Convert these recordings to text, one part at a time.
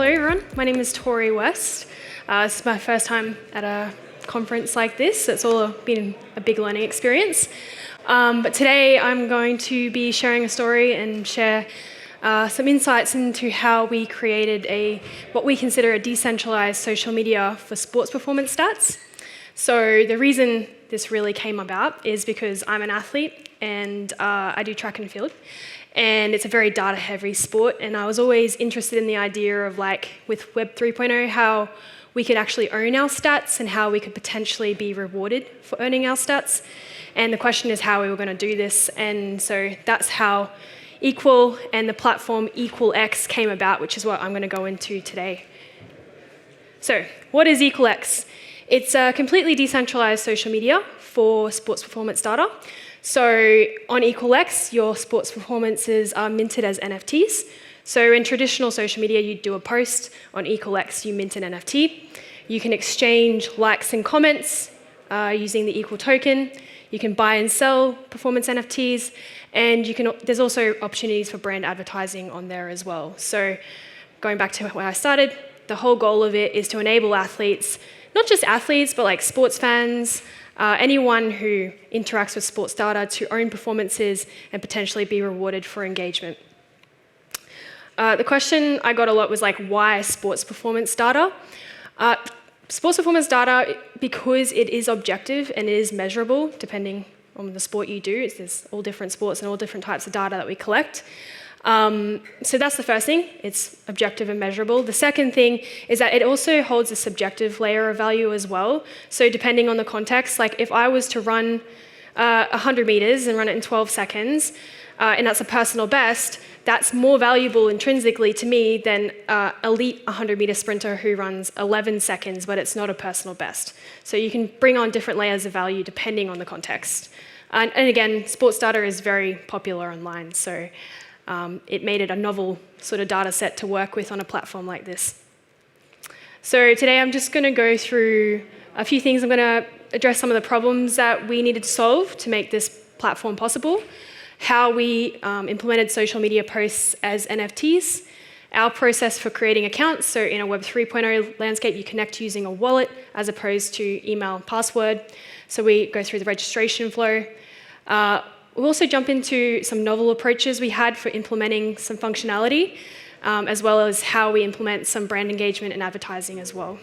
Hello everyone, my name is Tori West. This is my first time at a conference like this. It's all been a big learning experience. But today I'm going to be sharing a story and share some insights into how we created what we consider a decentralized social media for sports performance stats. So the reason this really came about is because I'm an athlete and I do track and field. And it's a very data-heavy sport, and I was always interested in the idea of, with Web 3.0, how we could actually own our stats and how we could potentially be rewarded for owning our stats. And the question is how we were going to do this, and so that's how EQUIL and the platform EQUIL came about, which is what I'm going to go into today. So, what is EQUIL? It's a completely decentralized social media for sports performance data. So on EQUIL, your sports performances are minted as NFTs. So in traditional social media, you'd do a post. On EQUIL, you mint an NFT. You can exchange likes and comments using the EQUIL token. You can buy and sell performance NFTs. And there's also opportunities for brand advertising on there as well. So going back to where I started, the whole goal of it is to enable athletes, not just athletes, but like sports fans, anyone who interacts with sports data to own performances and potentially be rewarded for engagement. The question I got a lot was why sports performance data? Sports performance data, because it is objective and it is measurable, depending on the sport you do. There's all different sports and all different types of data that we collect. So that's the first thing, it's objective and measurable. The second thing is that it also holds a subjective layer of value as well. So depending on the context, if I was to run 100 meters and run it in 12 seconds, and that's a personal best, that's more valuable intrinsically to me than elite 100-meter sprinter who runs 11 seconds, but it's not a personal best. So you can bring on different layers of value depending on the context. And again, sports data is very popular online, so it made it a novel sort of data set to work with on a platform like this. So today I'm just going to go through a few things. I'm going to address some of the problems that we needed to solve to make this platform possible, how we implemented social media posts as NFTs, our process for creating accounts. So in a Web 3.0 landscape, you connect using a wallet as opposed to email and password. So we go through the registration flow. We'll also jump into some novel approaches we had for implementing some functionality, as well as how we implement some brand engagement and advertising as well.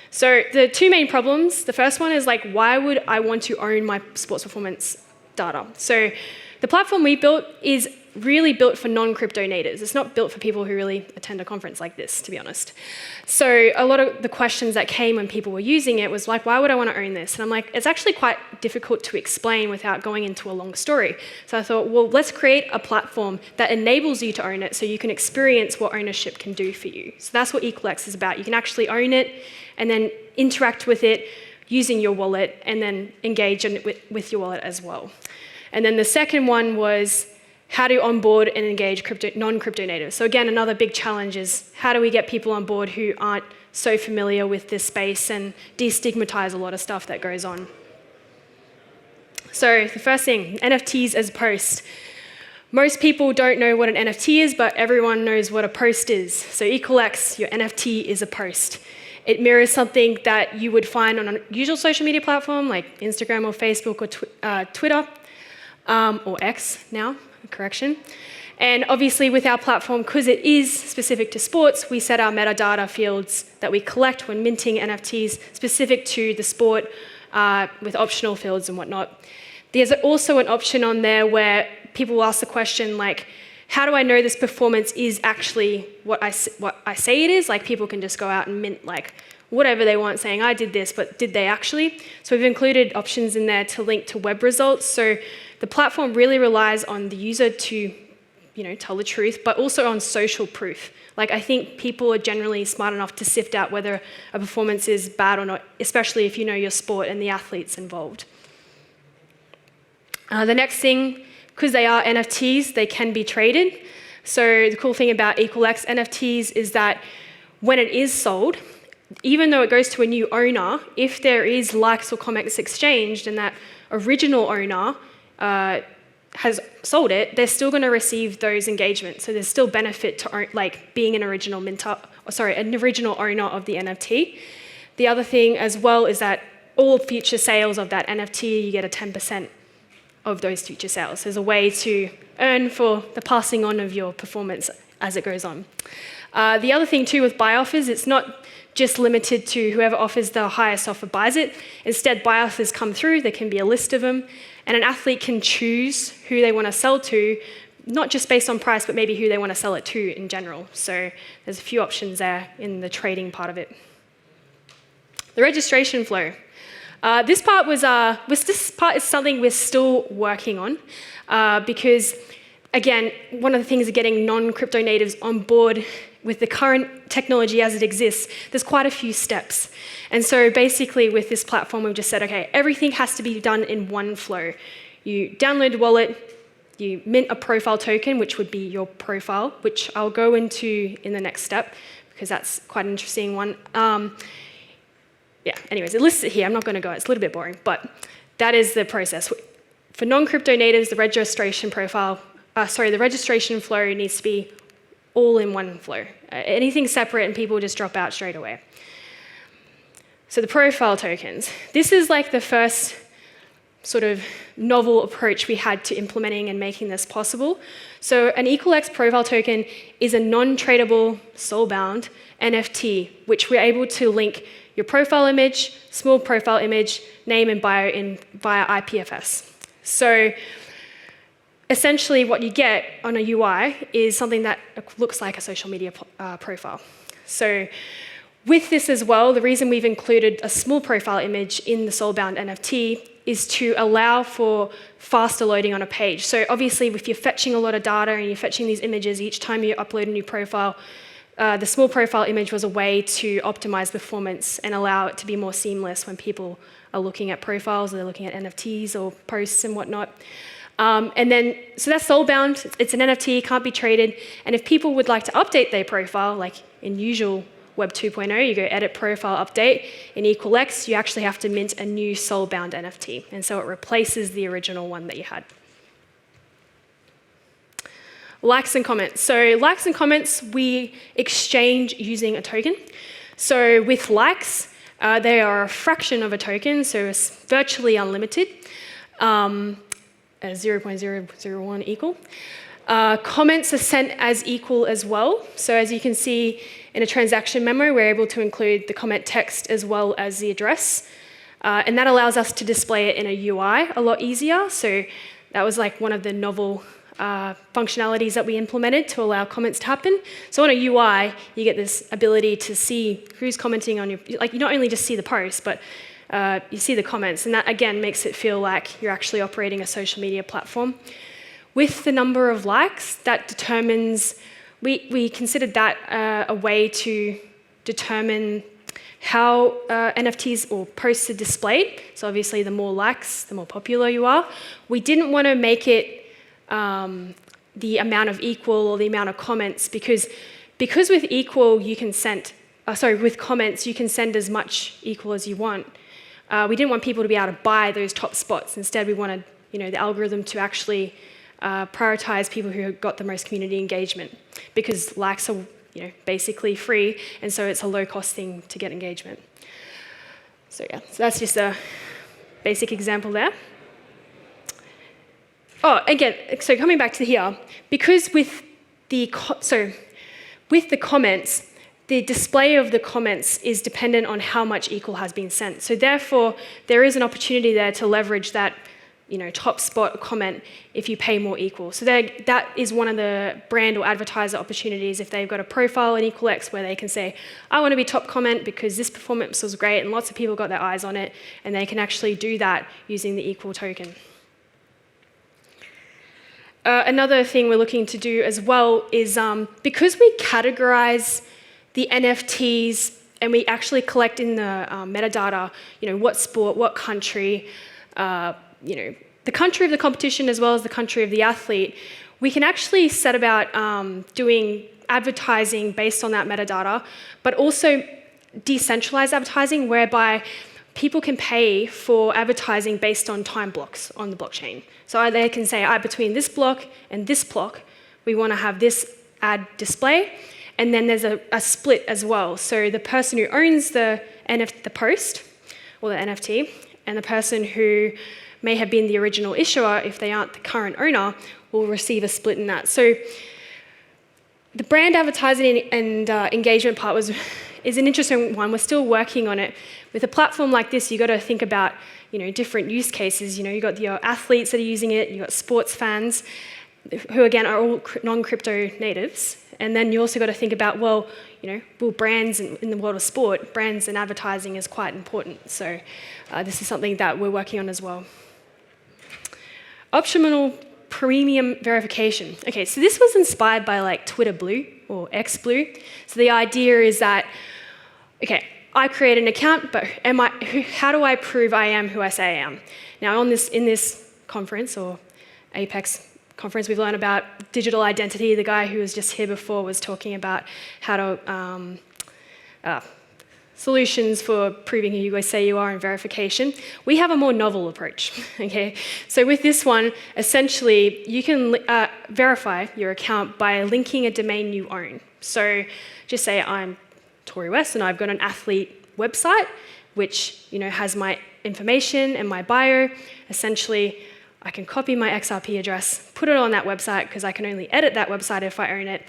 So the two main problems, the first one is why would I want to own my sports performance data? So the platform we built is really built for non-crypto natives. It's not built for people who really attend a conference like this, to be honest. So a lot of the questions that came when people were using it was why would I want to own this? And I'm it's actually quite difficult to explain without going into a long story. So I thought, well, let's create a platform that enables you to own it so you can experience what ownership can do for you. So that's what EQUIL is about. You can actually own it and then interact with it using your wallet and then engage with your wallet as well. And then the second one was how to onboard and engage non-crypto natives. So again, another big challenge is how do we get people on board who aren't so familiar with this space and destigmatize a lot of stuff that goes on. So the first thing, NFTs as a post. Most people don't know what an NFT is, but everyone knows what a post is. So EQUIL, your NFT is a post. It mirrors something that you would find on a usual social media platform like Instagram or Facebook or Twitter, or X now. Correction. And obviously with our platform, because it is specific to sports, we set our metadata fields that we collect when minting NFTs specific to the sport with optional fields and whatnot. There's also an option on there where people will ask the question how do I know this performance is actually what I say it is? People can just go out and mint whatever they want saying I did this, but did they actually? So we've included options in there to link to web results. So the platform really relies on the user to, tell the truth, but also on social proof. I think people are generally smart enough to sift out whether a performance is bad or not, especially if you know your sport and the athletes involved. The next thing, because they are NFTs, they can be traded. So the cool thing about EQUIL NFTs is that when it is sold, even though it goes to a new owner, if there is likes or comments exchanged and that original owner has sold it, they're still going to receive those engagements. So there's still benefit to being an original an original owner of the NFT. The other thing as well is that all future sales of that NFT, you get a 10% of those future sales. There's a way to earn for the passing on of your performance as it goes on. The other thing too with buy offers, it's not just limited to whoever offers the highest offer buys it. Instead, buy offers come through, there can be a list of them, and an athlete can choose who they want to sell to, not just based on price, but maybe who they want to sell it to in general. So there's a few options there in the trading part of it. The registration flow. This part is something we're still working on because, again, one of the things of getting non-crypto natives on board with the current technology as it exists, there's quite a few steps. And so basically with this platform, we've just said, okay, everything has to be done in one flow. You download the wallet, you mint a profile token, which would be your profile, which I'll go into in the next step because that's quite an interesting one. Anyways, it lists it here. I'm not going to go. It's a little bit boring, but that is the process. For non-crypto natives, the registration flow needs to be all in one flow. Anything separate and people just drop out straight away. So the profile tokens. This is like the first sort of novel approach we had to implementing and making this possible. So an EQUIL profile token is a non-tradable, soul-bound NFT, which we're able to link your profile image, small profile image, name and bio via IPFS. So essentially what you get on a UI is something that looks like a social media profile. So with this as well, the reason we've included a small profile image in the soul-bound NFT is to allow for faster loading on a page. So obviously if you're fetching a lot of data and you're fetching these images each time you upload a new profile, the small profile image was a way to optimize performance and allow it to be more seamless when people are looking at profiles or they're looking at NFTs or posts and whatnot. So that's soul-bound, it's an NFT, can't be traded, and if people would like to update their profile, like in usual Web 2.0, you go edit profile update. In EQUIL, you actually have to mint a new soul-bound NFT, and so it replaces the original one that you had. Likes and comments. So likes and comments, we exchange using a token. So with likes, they are a fraction of a token, so it's virtually unlimited, 0.001 equal. Comments are sent as equal as well. So as you can see in a transaction memo, we're able to include the comment text as well as the address. And that allows us to display it in a UI a lot easier. So that was like one of the novel functionalities that we implemented to allow comments to happen. So on a UI, you get this ability to see who's commenting on your, like you not only just see the post, but you see the comments, and that again makes it feel like you're actually operating a social media platform. With the number of likes, that determines, we considered that a way to determine how NFTs or posts are displayed. So obviously the more likes, the more popular you are. We didn't want to make it the amount of equal or the amount of comments because with equal you can send, with comments you can send as much equal as you want. We didn't want people to be able to buy those top spots. Instead, we wanted the algorithm to actually prioritize people who got the most community engagement because likes are basically free, and so it's a low-cost thing to get engagement. So yeah, so that's just a basic example there. Oh, again, so coming back to here, because with the comments, the display of the comments is dependent on how much equal has been sent. So therefore, there is an opportunity there to leverage that top spot comment if you pay more equal. So that is one of the brand or advertiser opportunities if they've got a profile in EQUIL where they can say, I want to be top comment because this performance was great and lots of people got their eyes on it, and they can actually do that using the EQUIL token. Another thing we're looking to do as well is because we categorize the NFTs and we actually collect in the metadata, what sport, what country, the country of the competition as well as the country of the athlete, we can actually set about doing advertising based on that metadata, but also decentralized advertising whereby people can pay for advertising based on time blocks on the blockchain. So they can say, between this block and this block, we want to have this ad display. And then there's a split as well. So the person who owns the post, or the NFT, and the person who may have been the original issuer, if they aren't the current owner, will receive a split in that. So the brand advertising and engagement part is an interesting one. We're still working on it. With a platform like this, you've got to think about different use cases. You've got your athletes that are using it, you've got sports fans, who again are all non-crypto natives. And then you also got to think about, well, brands in the world of sport, brands and advertising is quite important. So this is something that we're working on as well. Optional premium verification. Okay, so this was inspired by like Twitter Blue or X Blue. So the idea is that, okay, I create an account, but how do I prove I am who I say I am? Now in this conference or Apex conference, we've learned about digital identity. The guy who was just here before was talking about how to solutions for proving who you say you are and verification. We have a more novel approach. Okay, so with this one, essentially, you can verify your account by linking a domain you own. So just say I'm Tori West and I've got an athlete website, which has my information and my bio. Essentially, I can copy my XRP address, put it on that website, because I can only edit that website if I own it.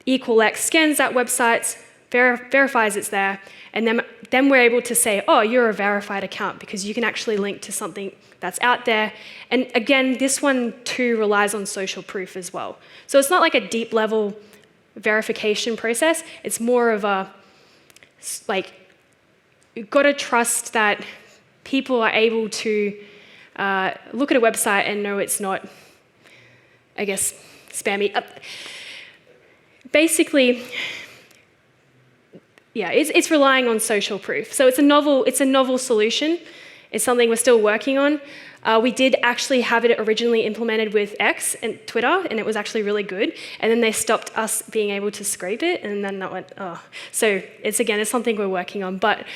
EQUIL scans that website, verifies it's there, and then we're able to say, oh, you're a verified account, because you can actually link to something that's out there. And again, this one too relies on social proof as well. So it's not like a deep level verification process. It's more of a, like, you've got to trust that people are able to look at a website and know it's not, I guess, spammy. Basically, yeah, it's relying on social proof. So it's a novel solution. It's something we're still working on. We did actually have it originally implemented with X and Twitter, and it was actually really good. And then they stopped us being able to scrape it, and then that went, oh. So it's something we're working on. But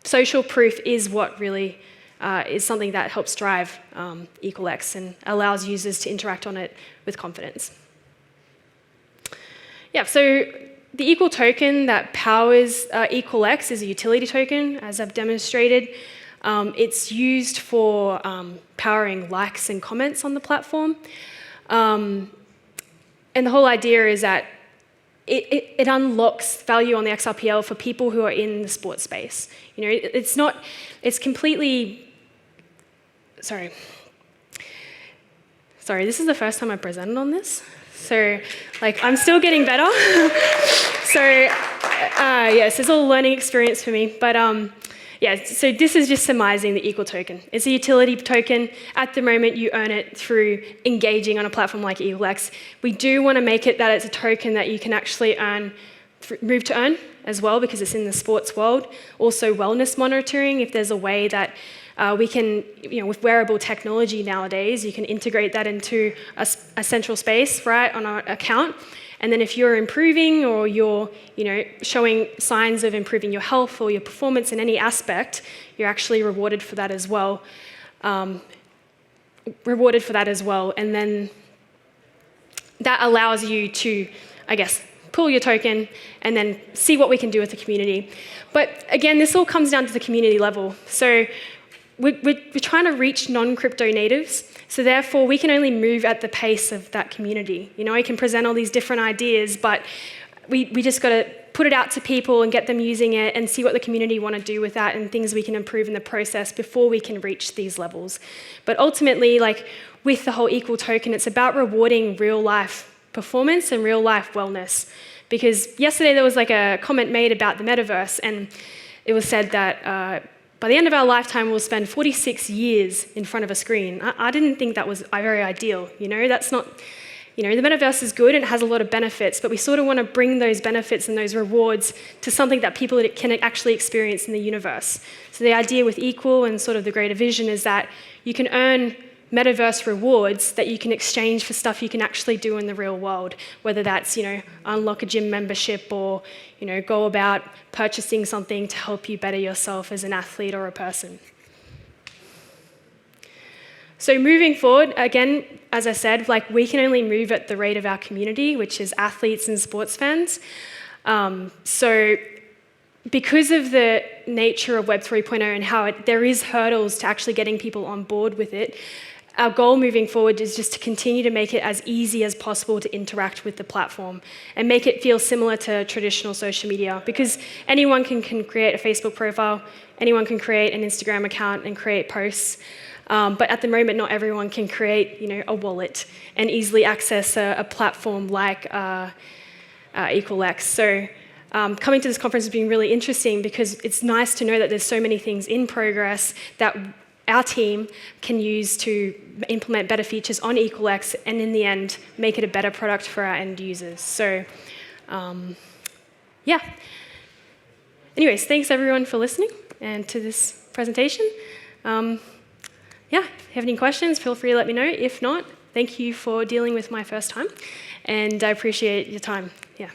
social proof is what really is something that helps drive EQUIL and allows users to interact on it with confidence. Yeah, so the EQUIL token that powers EQUIL is a utility token, as I've demonstrated. It's used for powering likes and comments on the platform. And the whole idea is that it unlocks value on the XRPL for people who are in the sports space. It's completely, sorry, this is the first time I presented on this. So, I'm still getting better. So, yes, it's all a learning experience for me. But yeah, so this is just surmising the EQUIL token. It's a utility token. At the moment, you earn it through engaging on a platform like EQUIL. We do want to make it that it's a token that you can actually move to earn as well, because it's in the sports world. Also, wellness monitoring, if there's a way that we can, with wearable technology nowadays, you can integrate that into a central space, right, on our account. And then if you're improving or you're, showing signs of improving your health or your performance in any aspect, you're actually rewarded for that as well. And then that allows you to, I guess, pull your token and then see what we can do with the community. But again, this all comes down to the community level. So we're trying to reach non-crypto natives, so therefore we can only move at the pace of that community. I can present all these different ideas, but we just got to put it out to people and get them using it and see what the community want to do with that and things we can improve in the process before we can reach these levels. But ultimately, with the whole EQUIL token, it's about rewarding real-life performance and real-life wellness. Because yesterday there was a comment made about the metaverse, and it was said that by the end of our lifetime, we'll spend 46 years in front of a screen. I didn't think that was very ideal. That's not, the metaverse is good and it has a lot of benefits, but we sort of want to bring those benefits and those rewards to something that people can actually experience in the universe. So the idea with EQUIL and sort of the greater vision is that you can earn metaverse rewards that you can exchange for stuff you can actually do in the real world, whether that's, unlock a gym membership or, go about purchasing something to help you better yourself as an athlete or a person. So moving forward, again, as I said, we can only move at the rate of our community, which is athletes and sports fans. So because of the nature of Web 3.0 and how there is hurdles to actually getting people on board with it, our goal moving forward is just to continue to make it as easy as possible to interact with the platform and make it feel similar to traditional social media, because anyone can create a Facebook profile, anyone can create an Instagram account and create posts. But at the moment, not everyone can create, a wallet and easily access a platform like EQUIL. So coming to this conference has been really interesting because it's nice to know that there's so many things in progress that our team can use to implement better features on EQUIL and in the end, make it a better product for our end users. So, yeah. Anyways, thanks everyone for listening and to this presentation. Yeah, if you have any questions, feel free to let me know. If not, thank you for dealing with my first time, and I appreciate your time. Yeah.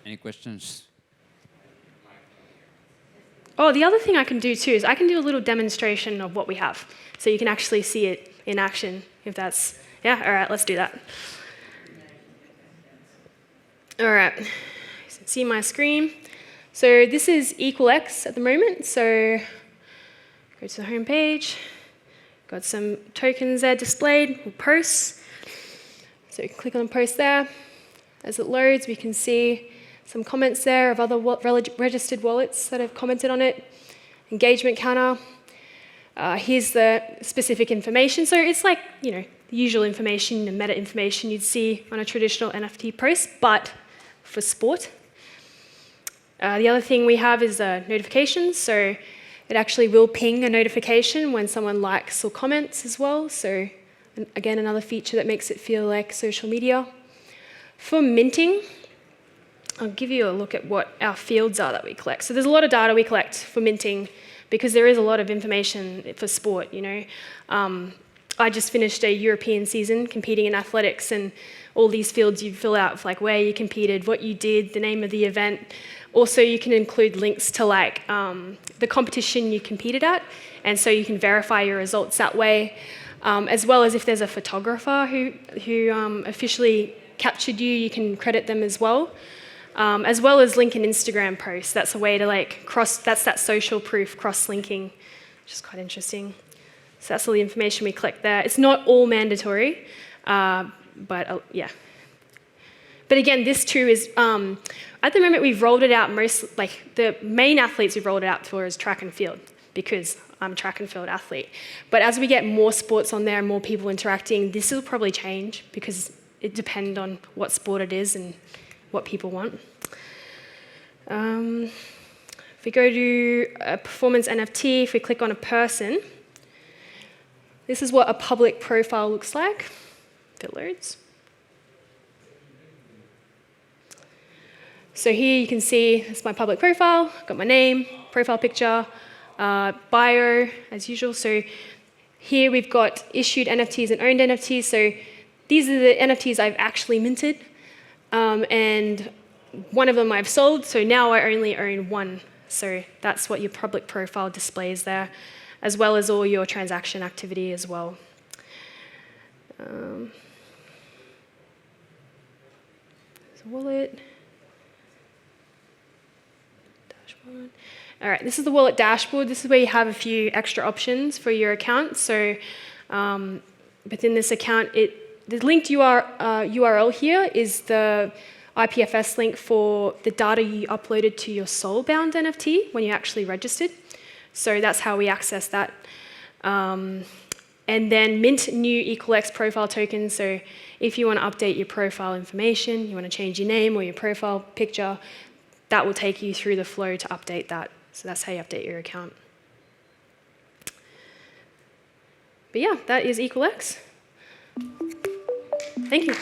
Any questions? Oh, the other thing I can do too is I can do a little demonstration of what we have, so you can actually see it in action, if that's, yeah, all right, let's do that. All right, see my screen. So this is EQUIL at the moment, so go to the home page, got some tokens there displayed, or posts. So click on post there. As it loads, we can see some comments there of other registered wallets that have commented on it. Engagement counter. Here's the specific information. So it's like, the usual information and meta information you'd see on a traditional NFT post, but for sport. The other thing we have is notifications. So it actually will ping a notification when someone likes or comments as well. So again, another feature that makes it feel like social media. For minting, I'll give you a look at what our fields are that we collect. So there's a lot of data we collect for minting because there is a lot of information for sport, I just finished a European season competing in athletics, and all these fields you fill out, like where you competed, what you did, the name of the event. Also, you can include links to the competition you competed at, and so you can verify your results that way, as well as if there's a photographer who officially captured you, you can credit them as well as link an Instagram post. That's a way to that's that social proof cross-linking, which is quite interesting. So that's all the information we collect there. It's not all mandatory, but yeah. But again, this too is, at the moment we've rolled it out the main athletes we've rolled it out for is track and field, because I'm a track and field athlete. But as we get more sports on there and more people interacting, this will probably change because it depends on what sport it is and what people want. If we go to a performance NFT, if we click on a person, this is what a public profile looks like, if it loads. So here you can see it's my public profile, got my name, profile picture, bio, as usual. So here we've got issued NFTs and owned NFTs. So these are the NFTs I've actually minted, and one of them I've sold, so now I only own one. So that's what your public profile displays there, as well as all your transaction activity as well. There's a wallet. Dashboard. All right, this is the wallet dashboard. This is where you have a few extra options for your account. So within this account, the linked URL here is the IPFS link for the data you uploaded to your soulbound NFT when you actually registered. So that's how we access that. And then mint new EQUIL profile tokens. So if you want to update your profile information, you want to change your name or your profile picture, that will take you through the flow to update that. So that's how you update your account. But yeah, that is EQUIL. Thank you.